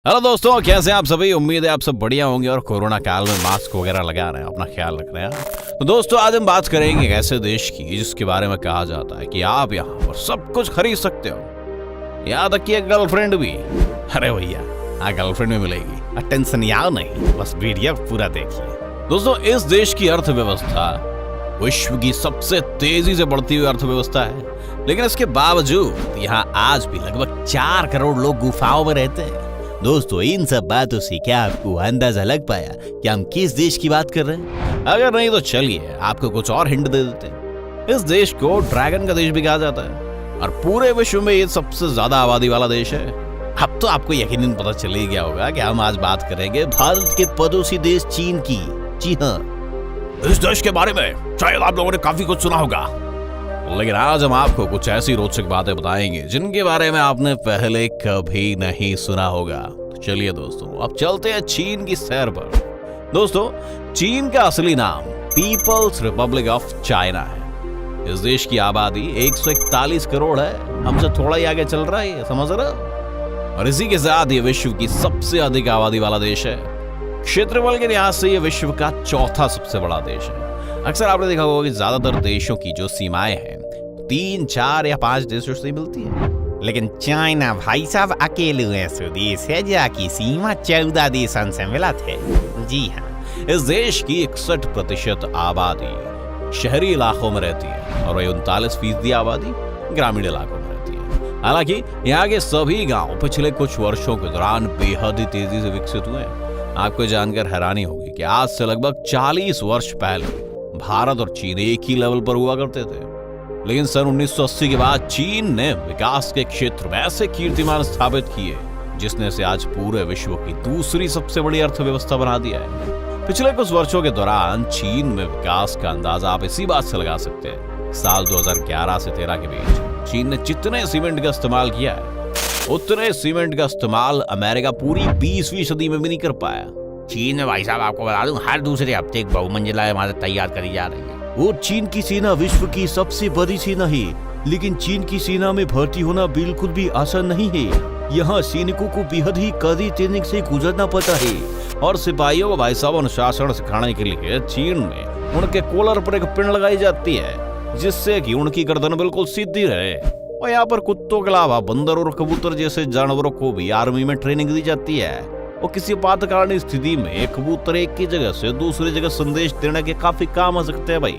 Hello दोस्तों, कैसे हैं आप सभी। उम्मीद है आप सब बढ़िया होंगे और कोरोना काल में मास्क वगैरह लगा रहे हैं, अपना ख्याल रख रहे हैं। तो दोस्तों, आज हम बात करेंगे एक ऐसे देश की जिसके बारे में कहा जाता है कि आप यहाँ पर सब कुछ खरीद सकते हो, यहाँ तक कि एक गर्लफ्रेंड भी। अरे भैया, हाँ, गर्लफ्रेंड भी मिलेगी। टेंशन यार नहीं, बस वीडियो पूरा देखिए। दोस्तों, इस देश की अर्थव्यवस्था विश्व की सबसे तेजी से बढ़ती हुई अर्थव्यवस्था है, लेकिन इसके बावजूद यहाँ आज भी लगभग 4 करोड़ लोग गुफाओं में रहते हैं। दोस्तों, इन सब बातों से क्या आपको अंदाजा लग पाया कि हम किस देश की बात कर रहे हैं? अगर नहीं तो चलिए आपको कुछ और हिंट दे देते हैं। इस देश को ड्रैगन का देश भी कहा जाता है और पूरे विश्व में ये सबसे ज्यादा आबादी वाला देश है। अब तो आपको यकीनन पता चल ही गया होगा कि हम आज बात करेंगे भारत के पड़ोसी देश चीन की। जी हाँ, इस देश के बारे में शायद आप लोगों ने काफी कुछ सुना होगा, लेकिन आज हम आपको कुछ ऐसी रोचक बातें बताएंगे जिनके बारे में आपने पहले कभी नहीं सुना होगा। तो चलिए दोस्तों, अब चलते हैं चीन की सैर पर। दोस्तों, चीन का असली नाम पीपल्स रिपब्लिक ऑफ चाइना है। इस देश की आबादी 141 करोड़ है, हमसे थोड़ा ही आगे चल रहा है, समझ रहे हो? और इसी के साथ ये विश्व की सबसे अधिक आबादी वाला देश है। क्षेत्रफल के लिहाज से ये विश्व का चौथा सबसे बड़ा देश है। अक्सर आपने देखा होगा कि ज्यादातर देशों की जो सीमाएं हैं 3, 4 या 5 देशों से मिलती है, लेकिन चाइना भाई साहब अकेले ऐसा देश है जिसकी सीमा 14 देशों से मिला थे। जी हाँ, इस देश की 61% आबादी शहरी इलाकों में रहती है और 39% आबादी ग्रामीण इलाकों में रहती है। हालांकि यहाँ के सभी गांव पिछले कुछ वर्षों के दौरान बेहद ही तेजी से विकसित हुए हैं। आपको जानकर हैरानी होगी कि आज से लगभग 40 वर्ष पहले भारत और चीन एक ही लेवल पर हुआ करते थे, लेकिन सन 1980 के बाद चीन ने विकास के क्षेत्र में ऐसे कीर्तिमान स्थापित किए जिसने इसे आज पूरे विश्व की दूसरी सबसे बड़ी अर्थव्यवस्था बना दिया है। पिछले कुछ वर्षों के दौरान चीन में विकास का अंदाजा आप इसी बात से लगा सकते हैं। साल 2011 से 13 के बीच चीन ने जितने सीमेंट का इस्तेमाल किया है, उतने सीमेंट का इस्तेमाल अमेरिका पूरी 20वीं सदी में भी नहीं कर पाया। चीन में भाई साहब आपको बता दूं, हर दूसरे हफ्ते एक बहुमंजिला इमारत तैयार करी जा रही है। और चीन की सेना विश्व की सबसे बड़ी सेना है, लेकिन चीन की सेना में भर्ती होना बिल्कुल भी आसान नहीं है। यहाँ सैनिकों को बेहद ही कड़ी ट्रेनिंग से गुजरना पड़ता है और सिपाहियों को भाई साहब अनुशासन सिखाने के लिए चीन में उनके कॉलर पर एक पिन लगाई जाती है जिससे कि उनकी गर्दन बिल्कुल सीधी रहे। और यहाँ पर कुत्तों के अलावा बंदर और कबूतर जैसे जानवरों को भी आर्मी में ट्रेनिंग दी जाती है। और किसी आपातकालीन स्थिति में कबूतर एक की जगह से दूसरी जगह संदेश देने के काफी काम आ सकते हैं भाई।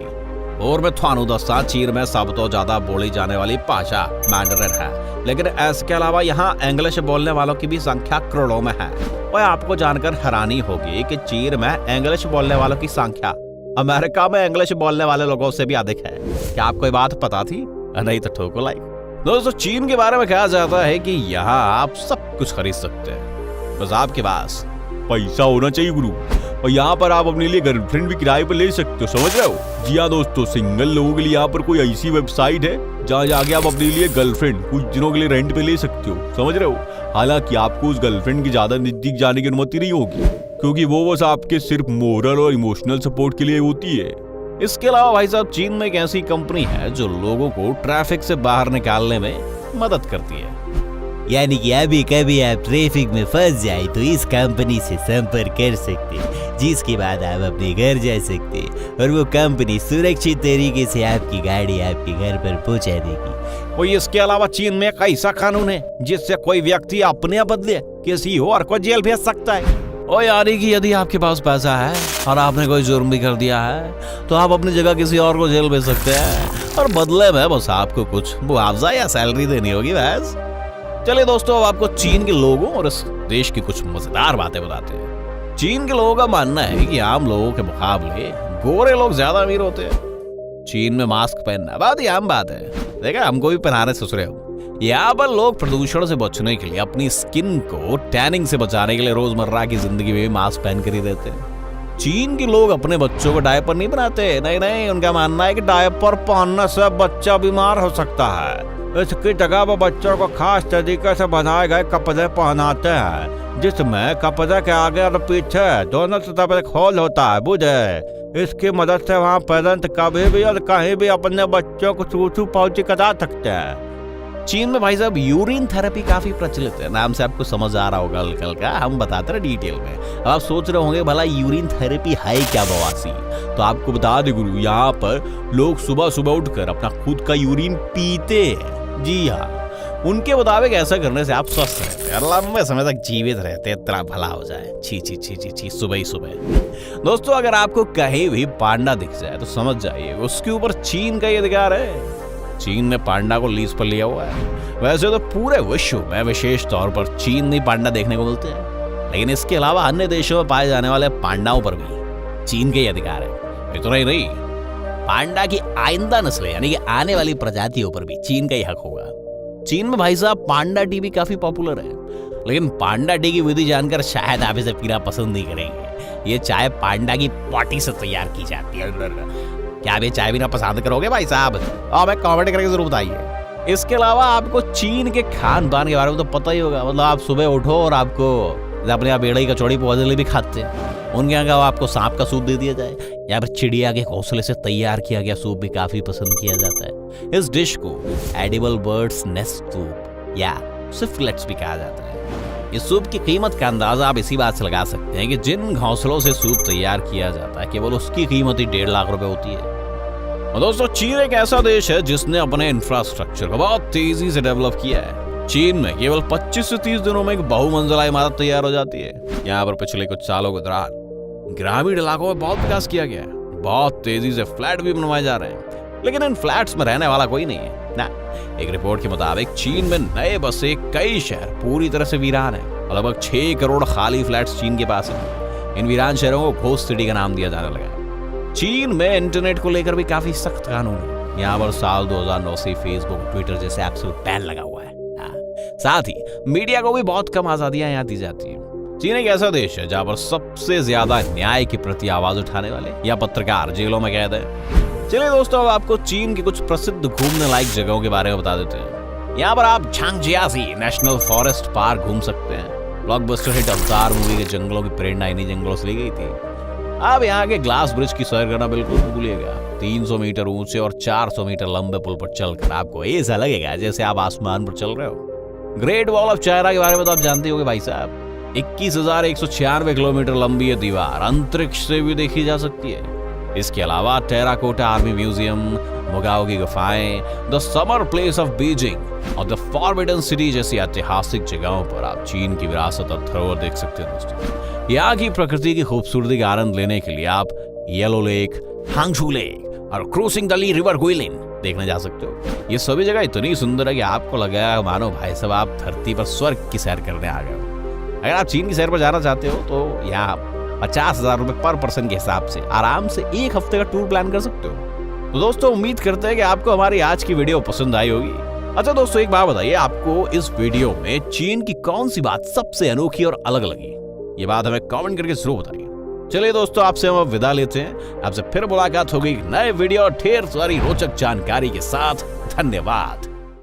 और मैं थानू दस्ता चीन में सब तो ज्यादा बोली जाने वाली भाषा मैंडरिन है, लेकिन इसके अलावा यहाँ इंग्लिश बोलने वालों की भी संख्या करोड़ों में है। और आपको जानकर हैरानी होगी कि चीन में इंग्लिश बोलने वालों की संख्या अमेरिका में इंग्लिश बोलने वाले लोगों से भी अधिक है। क्या आपको ये बात पता थी? नहीं तो ठोको लाइक। दोस्तों, चीन के बारे में कहा जाता है कि यहाँ आप सब कुछ खरीद सकते हैं, बस आपके पास पैसा होना चाहिए गुरु। और यहाँ पर आप अपने लिए गर्लफ्रेंड भी किराए पर ले सकते हो, समझ रहे हो? जी हाँ दोस्तों, सिंगल लोगों के लिए यहाँ पर कोई ऐसी वेबसाइट है जहाँ जाके आप अपने लिए गर्लफ्रेंड कुछ दिनों के लिए रेंट पे ले सकते हो, समझ रहे हो? हालांकि आपको उस गर्लफ्रेंड की ज्यादा नजदीक जाने की अनुमति नहीं होगी, क्योंकि वो बस आपके सिर्फ मोरल और इमोशनल सपोर्ट के लिए होती है। इसके अलावा भाई साहब, चीन में एक ऐसी कंपनी है जो लोगों को ट्रैफिक से बाहर निकालने में मदद करती है। यानी कि अभी कभी आप ट्रैफिक में फंस जाए तो इस कंपनी से संपर्क कर सकते हैं, जिसके बाद आप अपने घर जा सकते हैं और वो कंपनी सुरक्षित तरीके से आपकी गाड़ी आपके घर पर पहुंचा देगी। और इसके अलावा चीन में एक ऐसा कानून है जिससे कोई व्यक्ति अपने बदले किसी और को जेल भेज सकता है। और यानी कि यदि आपके पास पैसा है और आपने कोई जुर्म भी कर दिया है तो आप अपनी जगह किसी और को जेल भेज सकते हैं और बदले में बस आपको कुछ मुआवजा या सैलरी देनी होगी बस। चलिए दोस्तों, अब आपको चीन के लोगों और इस देश की कुछ मजेदार बातें बताते हैं। चीन के लोगों का मानना है कि आम लोगों के मुकाबले गोरे लोग ज्यादा अमीर होते हैं। चीन में मास्क पहनना बहुत ही आम बात है, देखा, हमको भी पहनाने ससुरे हो। यहाँ पर लोग प्रदूषण से बचने के लिए अपनी स्किन को टैनिंग से बचाने के लिए रोजमर्रा की जिंदगी में भी मास्क पहन कर ही रहते हैं। चीन के लोग अपने बच्चों को डायपर नहीं बनाते, नहीं, उनका मानना है कि डायपर पहनने से बच्चा बीमार हो सकता है। इसकी जगह वो बच्चों को खास तरीके से बनाए गए कपड़े पहनाते हैं, जिसमें कपड़े के आगे और पीछे दोनों तरफ एक होल होता है, बुझे? इसकी मदद से वहाँ पेरेंट कभी भी और कहीं भी अपने बच्चों को सूसू पाउची करा सकते हैं। चीन में भाई साहब यूरिन थेरेपी काफी प्रचलित है, नाम से आपको समझ आ रहा होगा हल्का हल्का, हम बताते रहे डिटेल में। अब आप सोच रहे होंगे भला यूरिन थेरेपी है क्या बवासी, तो आपको बता दे गुरु, यहाँ पर लोग सुबह सुबह उठकर अपना खुद का यूरिन पीते हैं। जी हाँ, उनके मुताबिक ऐसा करने से आप स्वस्थ रहते हैं, लंबे समय तक जीवित रहते हैं, इतना भला हो जाए। छी छी छी छी छी, सुबह ही सुबह। दोस्तों अगर आपको कहीं भी पांडा दिख जाए तो समझ जाइए उसके ऊपर चीन का ही अधिकार है। चीन ने पांडा को लीज पर लिया हुआ है। वैसे तो पूरे विश्व में विशेष तौर पर चीन में पांडा देखने को मिलते हैं, लेकिन इसके अलावा अन्य देशों में पाए जाने वाले पांडाओं पर भी चीन के ही अधिकार है। इतना ही नहीं, पांडा की आइंदा नस्लें यानी कि आने वाली प्रजातियों पर भी चीन का ही हक होगा। चीन में भाई साहब पांडा टी भी काफी पॉपुलर है, लेकिन पांडा टी की विधि जानकर शायद आप इसे पीना पसंद नहीं करेंगे। ये चाय पांडा की पॉटी से तैयार की जाती है। क्या आप ये चाय भी ना पसंद करोगे भाई साहब? हमें कमेंट करके जरूर बताइए। इसके अलावा आपको चीन के खान पान के बारे में तो पता ही होगा। मतलब आप सुबह उठो और आपको अपने यहाँ बेड़ई कचौड़ी पौधे भी खाते हैं, उनके यहाँ आपको सांप का सूप दे दिया जाए, या फिर चिड़िया के घोंसले से तैयार किया गया सूप भी काफी पसंद किया जाता है। इस डिश को एडिबल बर्ड्स नेस्ट सूप या सिफलेट्स भी कहा जाता है। इस सूप की कीमत का अंदाजा आप इसी बात से लगा सकते हैं कि जिन घोंसलों से सूप तैयार किया जाता है केवल उसकी कीमत ही 1.5 लाख रुपए होती है। और दोस्तों चीन एक ऐसा देश है जिसने अपने इंफ्रास्ट्रक्चर को बहुत तेजी से डेवलप किया है। चीन में केवल 25 से 30 दिनों में एक बहुमंजिला इमारत तैयार हो जाती है। यहाँ पर पिछले कुछ सालों के दौरान ग्रामीण इलाकों में बहुत विकास किया गया है, बहुत तेजी से फ्लैट भी बनवाए जा रहे हैं, लेकिन इन फ्लैट्स में रहने वाला कोई नहीं है ना। एक रिपोर्ट के मुताबिक चीन में नए बसे कई शहर पूरी तरह से वीरान है और लगभग 6 करोड़ खाली फ्लैट्स चीन के पास है। इन वीरान शहरों को घोस्ट सिटी का नाम दिया जाने लगा। चीन में इंटरनेट को लेकर भी काफी सख्त कानून है। यहाँ पर साल 2009 से फेसबुक, ट्विटर जैसे ऐप्स पर बैन लगा हुआ है। साथ ही मीडिया को भी बहुत कम आजादियां यहाँ दी जाती है। चीन एक ऐसा देश है जहाँ पर सबसे ज्यादा न्याय के प्रति आवाज उठाने वाले या पत्रकार जेलों में कैद है। चलिए दोस्तों, अब आपको चीन की कुछ प्रसिद्ध घूमने लायक जगहों के बारे में बता देते हैं। यहाँ पर आप झांगजियासी नेशनल फॉरेस्ट पार्क घूम सकते हैं। ब्लॉकबस्टर हिट अवतार मूवी के जंगलों की प्रेरणा इन्हीं जंगलों से ली गई थी। आप यहाँ के ग्लास ब्रिज की सैर करना बिल्कुल भूलिएगा। 300 मीटर ऊंचे और 400 मीटर लंबे पुल पर चलकर आपको ऐसा लगेगा जैसे आप आसमान पर चल रहे हो। ग्रेट वॉल ऑफ चाइना के बारे में तो आप जानते होंगे भाई साहब। 21,196 किलोमीटर लंबी ये दीवार अंतरिक्ष से भी देखी जा सकती है। इसके अलावा टेराकोटा आर्मी म्यूजियम, मुगाओ की गुफाएं, the summer place of Beijing और द फॉरबिडन सिटी जैसी ऐतिहासिक जगहों पर आप चीन की विरासत और धरोहर देख सकते हैं। दोस्तों, यहाँ की प्रकृति की खूबसूरती का आनंद लेने के लिए आप येलो लेक, हांगशू लेक और क्रूसिंग द ली रिवर गुइलिन देखने जा सकते हो। ये सभी जगह इतनी सुंदर है कि आपको लगेगा मानो भाई साहब आप धरती पर स्वर्ग की सैर करने आ गए हो। अगर आप चीन की सैर पर जाना चाहते हो तो यहाँ 50,000 रुपए पर पर्सन के हिसाब से आराम से 1 हफ्ते का टूर प्लान कर सकते हो। तो दोस्तों, उम्मीद करते हैं कि आपको हमारी आज की वीडियो पसंद आई होगी। अच्छा दोस्तों, एक बात बताइए, आपको इस वीडियो में चीन की कौन सी बात सबसे अनोखी और अलग लगी? ये बात हमें कमेंट करके जरूर बताइए। चलिए दोस्तों, आपसे हम विदा लेते हैं। आपसे फिर मुलाकात होगी नए वीडियो और ढेर सारी रोचक जानकारी के साथ। धन्यवाद।